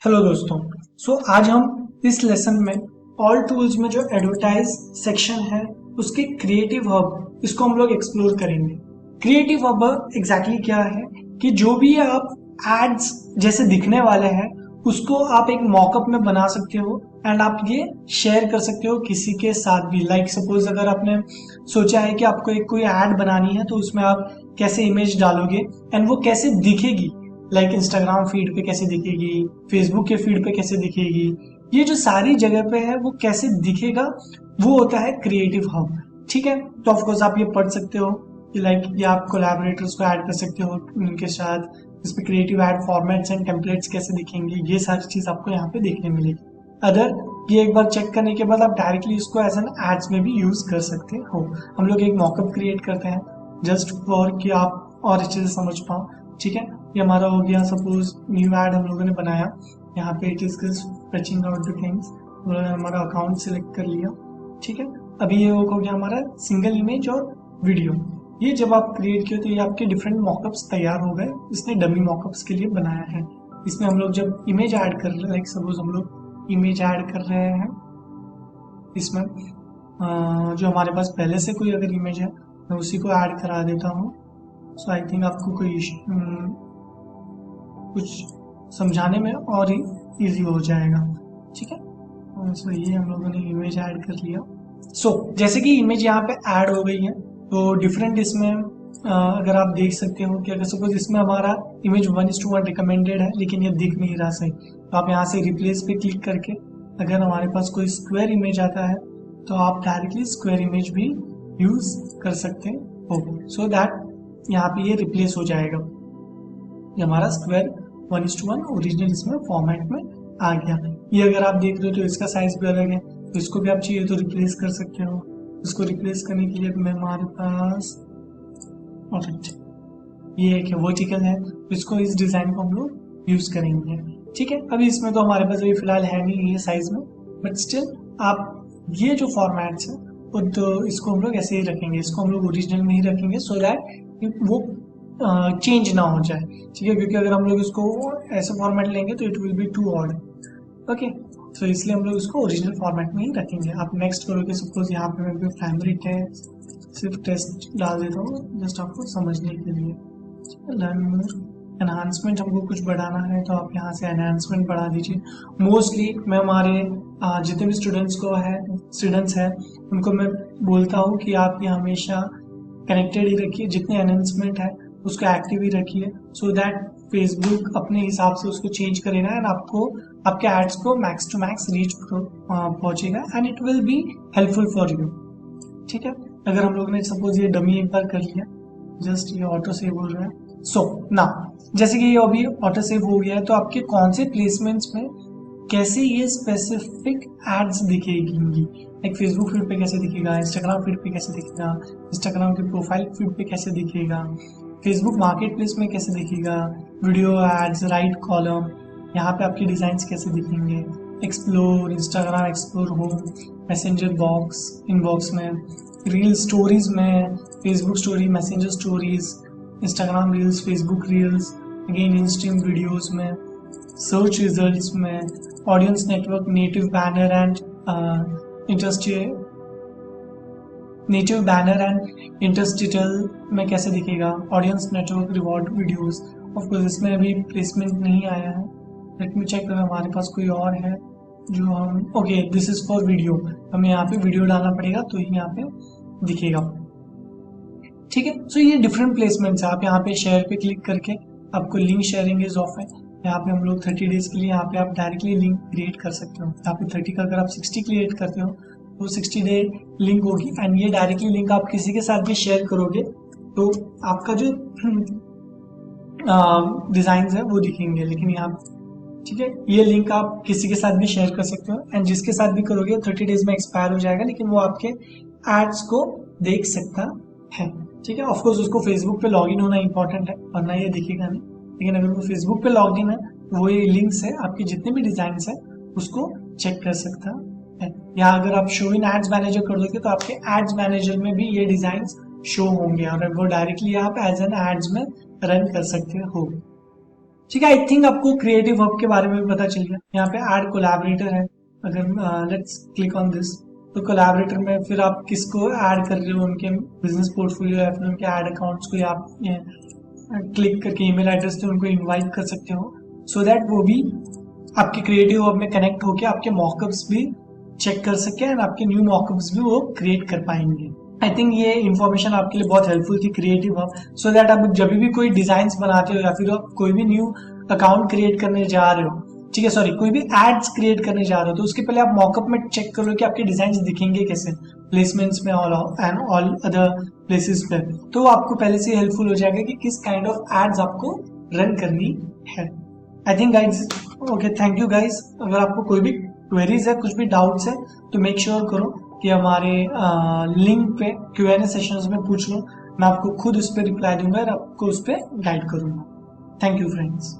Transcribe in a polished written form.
Hello दोस्तों। आज हम इस लेसन में ऑल टूल्स में जो एडवर्टाइज सेक्शन है उसके क्रिएटिव हब इसको हम लोग एक्सप्लोर करेंगे। क्रिएटिव हब एग्जैक्टली क्या है कि जो भी आप एड्स जैसे दिखने वाले हैं उसको आप एक मॉकअप में बना सकते हो एंड आप ये शेयर कर सकते हो किसी के साथ भी। लाइक सपोज अगर आपने सोचा है कि आपको एक कोई ऐड बनानी है तो उसमें आप कैसे इमेज डालोगे एंड वो कैसे दिखेगी, लाइक इंस्टाग्राम फीड पे कैसे दिखेगी, फेसबुक के फीड पे कैसे दिखेगी, ये जो सारी जगह पे है वो कैसे दिखेगा, वो होता है क्रिएटिव हब। ठीक है, तो ऑफकोर्स आप ये पढ़ सकते हो कि लाइक ये आप कोलैबोरेटर्स को ऐड कर सकते हो उनके साथ, इस पे creative add formats and templates कैसे दिखेंगे, ये सारी चीज आपको यहाँ पे देखने मिलेगी। अदर ये एक बार चेक करने के बाद आप डायरेक्टली इसको एज एन एड्स में भी यूज कर सकते हो। हम लोग एक मॉकअप क्रिएट करते हैं जस्ट फॉर कि आप और अच्छे से समझ पाओ। ठीक है, ये हमारा हो गया। सपोज न्यू ऐड हम लोगों ने बनाया, यहाँ पे it is फैचिंग out the things, हमारा अकाउंट सिलेक्ट कर लिया। ठीक है, अभी ये हो गया हमारा सिंगल इमेज और वीडियो। ये जब आप क्रिएट किए तो ये आपके डिफरेंट मॉकअप्स तैयार हो गए, इसने डमी मॉकअप्स के लिए बनाया है। इसमें हम लोग जब इमेज ऐड कर रहे हैं, लाइक सपोज हम लोग इमेज ऐड कर रहे हैं इसमें जो हमारे पास पहले से कोई अगर इमेज है मैं उसी को ऐड करा देता हूँ। सो आई थिंक आपको कोई कुछ समझाने में और इजी हो जाएगा। ठीक है, सो ये हम लोगों ने इमेज ऐड कर लिया। जैसे कि इमेज यहाँ पे ऐड हो गई है तो डिफरेंट इसमें अगर आप देख सकते हो कि अगर सपोज इसमें हमारा इमेज 1:1 रिकमेंडेड है लेकिन ये दिख नहीं रहा सही, तो आप यहाँ से रिप्लेस पे क्लिक करके अगर हमारे पास कोई स्क्वायर इमेज आता है तो आप डायरेक्टली स्क्वायर इमेज भी यूज कर सकते हो, सो दैट यहाँ पे ये रिप्लेस हो जाएगा। ये हमारा स्क्वायर 1:1 ओरिजिनल इसमें फॉर्मेट में आ गया। ये अगर आप देख रहे हो तो इसका साइज भी अलग है, तो इसको भी आप चाहिए तो रिप्लेस कर सकते हो। इसको रिप्लेस करने के लिए मैं हमारे पास ये एक वर्टिकल है, तो इसको इस डिजाइन को हम लोग यूज करेंगे। ठीक है, अभी इसमें तो हमारे पास अभी फिलहाल है नहीं ये साइज में, बट स्टिल आप ये जो फॉर्मेट्स है तो इसको हम लोग ऐसे ही रखेंगे, इसको हम लोग ओरिजिनल में ही रखेंगे सो दैट वो चेंज ना हो जाए। ठीक है, क्योंकि अगर हम लोग इसको ऐसे फॉर्मेट लेंगे तो it will be too odd. Okay, तो इसलिए हम लोग इसको ओरिजिनल फॉर्मेट में ही रखेंगे। आप नेक्स्ट करोगे, सपोज यहाँ पे मैं प्राइमरी टेस्ट सिर्फ टेस्ट डाल देता हूँ जस्ट आपको समझने के लिए। लर्न मोर, एनहांसमेंट हमको कुछ बढ़ाना है तो आप यहाँ से एनहांसमेंट बढ़ा दीजिए। मोस्टली मैं हमारे जितने भी स्टूडेंट्स हैं उनको मैं बोलता हूँ कि आप ये हमेशा कनेक्टेड ही रखिए, जितने एनहांसमेंट है उसको एक्टिव ही रखिए, सो दैट फेसबुक अपने हिसाब से उसको चेंज करेगा एंड आपको आपके एड्स को मैक्स टू मैक्स रीच पहुंचेगा and it will be helpful for you. ठीक है, अगर हम लोगों ने सपोज ये डमी एक बार कर लिया, जस्ट ये ऑटो सेव हो रहा है। ना जैसे कि ये अभी ऑटो सेव हो गया है तो आपके कौन से प्लेसमेंट्स में कैसे ये स्पेसिफिक एड्स दिखेगी, लाइक फेसबुक फीड पे कैसे दिखेगा, इंस्टाग्राम फीड पे कैसे दिखेगा, इंस्टाग्राम के प्रोफाइल फीड पे कैसे दिखेगा, फेसबुक मार्केट प्लेस में कैसे दिखेगा, वीडियो एड्स, राइट कॉलम, यहाँ पे आपके डिजाइन कैसे दिखेंगे, एक्सप्लोर, इंस्टाग्राम एक्सप्लोर हो, मैसेंजर बॉक्स, इनबॉक्स में, रील स्टोरीज में, Facebook story, messenger stories, Instagram reels, Facebook reels, again instream videos में, सर्च रिजल्ट्स में, audience network, native banner and interstitial में कैसे दिखेगा, audience network, reward videos. Of course इसमें अभी प्लेसमेंट नहीं आया है, लेट मी चेक अगर हमारे पास कोई और है जो हम okay this is for video, हमें यहाँ पे वीडियो डालना पड़ेगा तो ही यहाँ पे दिखेगा। ठीक है, सो ये डिफरेंट प्लेसमेंट्स है। आप यहाँ पे शेयर पे क्लिक करके आपको लिंक शेयरिंग इज ऑफ है, यहाँ पे हम लोग 30 डेज के लिए यहाँ पे आप डायरेक्टली लिंक क्रिएट कर सकते हो। यहाँ पे 30 का अगर आप 60 क्रिएट करते हो तो 60 डे लिंक होगी एंड ये डायरेक्टली लिंक आप किसी के साथ भी शेयर करोगे तो आपका जो डिजाइन है वो दिखेंगे। लेकिन यहाँ ठीक है, ये लिंक आप किसी के साथ भी शेयर कर सकते हो एंड जिसके साथ भी करोगे 30 डेज में एक्सपायर हो जाएगा, लेकिन वो आपके एड्स को देख सकता है। ठीक है, ऑफकोर्स उसको फेसबुक पे लॉगिन होना इंपॉर्टेंट है वरना ये दिखेगा नहीं, लेकिन अगर वो फेसबुक पे लॉगिन है तो वो ये लिंक्स है आपके जितने भी डिजाइन है उसको चेक कर सकता है। या अगर आप शो इन एड्स मैनेजर कर दोगे तो आपके एड्स मैनेजर में भी ये डिजाइन शो होंगे और वो डायरेक्टली आप एज एन एड्स में रन कर सकते हो। ठीक है। आई थिंक आपको क्रिएटिव हब के बारे में भी पता चल गया। यहाँ पे ऐड कोलैबोरेटर है, अगर लेट्स क्लिक ऑन दिस, तो कोलैबोरेटर में फिर आप किसको ऐड कर रहे हो, उनके बिजनेस पोर्टफोलियो या फिर उनके ऐड अकाउंट्स को आप क्लिक करके ईमेल एड्रेस से उनको इनवाइट कर सकते हो, सो दैट वो भी आपके क्रिएटिव हब में कनेक्ट होकर आपके मॉकअप्स भी चेक कर सके एंड आपके न्यू मॉकअप्स भी वो क्रिएट कर पाएंगे। आई थिंक ये इन्फॉर्मेशन आपके लिए बहुत हेल्पफुल थी क्रिएटिव हब, सो दैट आप जब भी कोई डिजाइन बनाते हो या फिर आप कोई भी न्यू अकाउंट क्रिएट करने जा रहे हो, ठीक है, सॉरी, कोई भी एड्स क्रिएट करने जा रहे हो, तो उसके पहले आप मॉकअप में चेक करो कि आपके डिजाइन दिखेंगे कैसे प्लेसमेंट्स में एंड ऑल अदर प्लेसेस पे, तो आपको पहले से हेल्पफुल हो जाएगा कि किस काइंड ऑफ एड्स आपको रन करनी है। I think guys, okay, thank you guys. अगर आपको कोई भी क्वेरीज है, कुछ भी डाउट्स है, तो मेक श्योर करो कि हमारे लिंक पे Q&A सेशंस में पूछ लो, मैं आपको खुद उस पर रिप्लाई दूंगा और आपको उस पर गाइड करूंगा। Thank you friends.